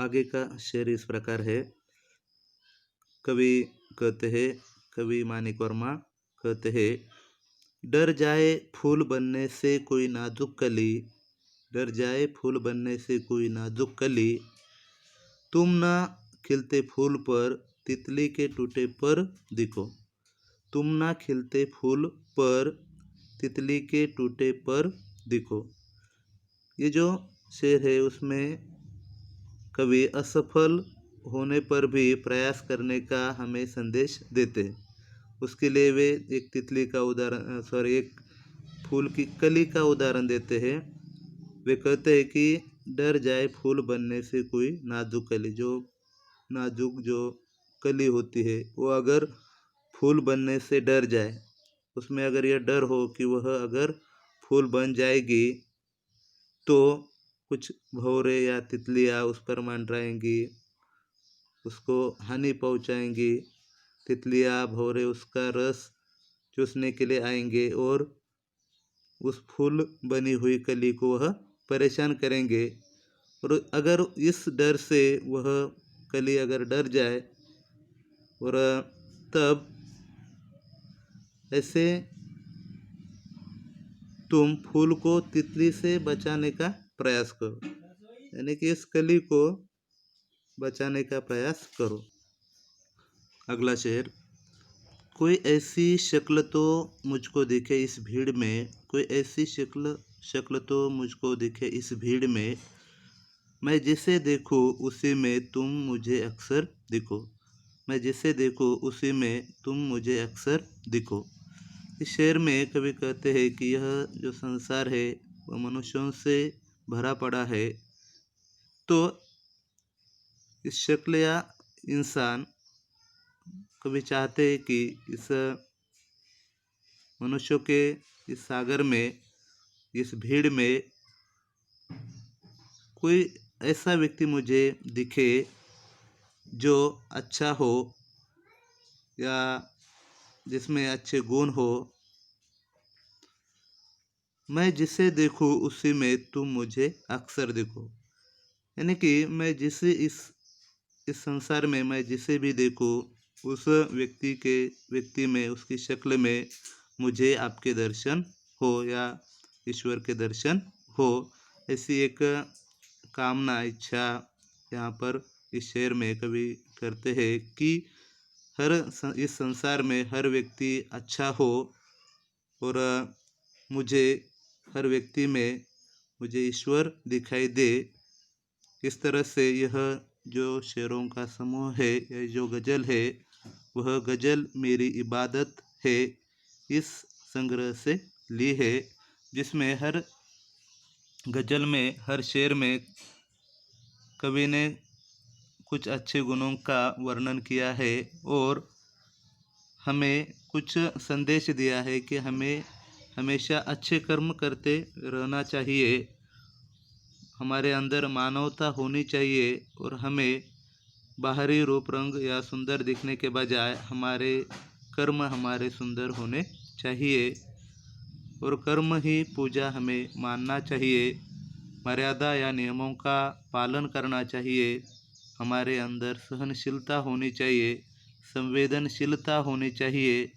आगे का शेर इस प्रकार है। कवि कहते हैं, कवि मानिक वर्मा कहते हैं, डर जाए फूल बनने से कोई नाजुक कली, डर जाए फूल बनने से कोई नाजुक कली, तुम ना खिलते फूल पर तितली के टूटे पर दिखो, तुम ना खिलते फूल पर तितली के टूटे पर दिखो। ये जो शेर है उसमें कवि असफल होने पर भी प्रयास करने का हमें संदेश देते हैं। उसके लिए वे एक तितली का उदाहरण एक फूल की कली का उदाहरण देते हैं। वे कहते हैं कि डर जाए फूल बनने से कोई नाजुक कली, जो नाजुक जो कली होती है वो अगर फूल बनने से डर जाए, उसमें अगर यह डर हो कि वह अगर फूल बन जाएगी तो कुछ भौरे या तितलियाँ उस पर मंडराएंगी, उसको हानि पहुंचाएंगी। तितलियाँ भौरे उसका रस चूसने के लिए आएंगे और उस फूल बनी हुई कली को वह परेशान करेंगे। और अगर इस डर से वह कली अगर डर जाए और तब ऐसे तुम फूल को तितली से बचाने का प्रयास करो, यानी कि इस कली को बचाने का प्रयास करो। अगला शेर, कोई ऐसी शक्ल तो मुझको दिखे इस भीड़ में, कोई ऐसी शक्ल तो मुझको दिखे इस भीड़ में, मैं जिसे देखूं उसी में तुम मुझे अक्सर दिखो, मैं जिसे देखूं उसी में तुम मुझे अक्सर दिखो। इस शेर में कवि कहते हैं कि यह जो संसार है वह मनुष्यों से भरा पड़ा है, तो इस शक्ल या इंसान कवि चाहते हैं कि इस मनुष्यों के इस सागर में, इस भीड़ में कोई ऐसा व्यक्ति मुझे दिखे जो अच्छा हो या जिसमें अच्छे गुण हो, मैं जिसे देखूं उसी में तुम मुझे अक्सर देखो। यानी कि मैं जिसे इस संसार में मैं जिसे भी देखूं उस व्यक्ति में, उसकी शक्ल में मुझे आपके दर्शन हो या ईश्वर के दर्शन हो, ऐसी एक कामना, इच्छा यहाँ पर इस शेर में कवि करते हैं कि इस संसार में हर व्यक्ति अच्छा हो और मुझे हर व्यक्ति में मुझे ईश्वर दिखाई दे। इस तरह से यह जो शेरों का समूह है, यह जो गज़ल है, वह गज़ल मेरी इबादत है, इस संग्रह से ली है, जिसमें हर गज़ल में, हर शेर में कवि ने कुछ अच्छे गुणों का वर्णन किया है और हमें कुछ संदेश दिया है कि हमें हमेशा अच्छे कर्म करते रहना चाहिए, हमारे अंदर मानवता होनी चाहिए और हमें बाहरी रूप रंग या सुंदर दिखने के बजाय हमारे कर्म हमारे सुंदर होने चाहिए और कर्म ही पूजा हमें मानना चाहिए, मर्यादा या नियमों का पालन करना चाहिए, हमारे अंदर सहनशीलता होनी चाहिए, संवेदनशीलता होनी चाहिए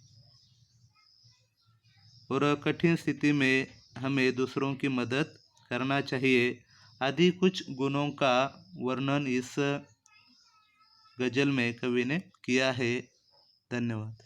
और कठिन स्थिति में हमें दूसरों की मदद करना चाहिए आदि कुछ गुणों का वर्णन इस गज़ल में कवि ने किया है। धन्यवाद।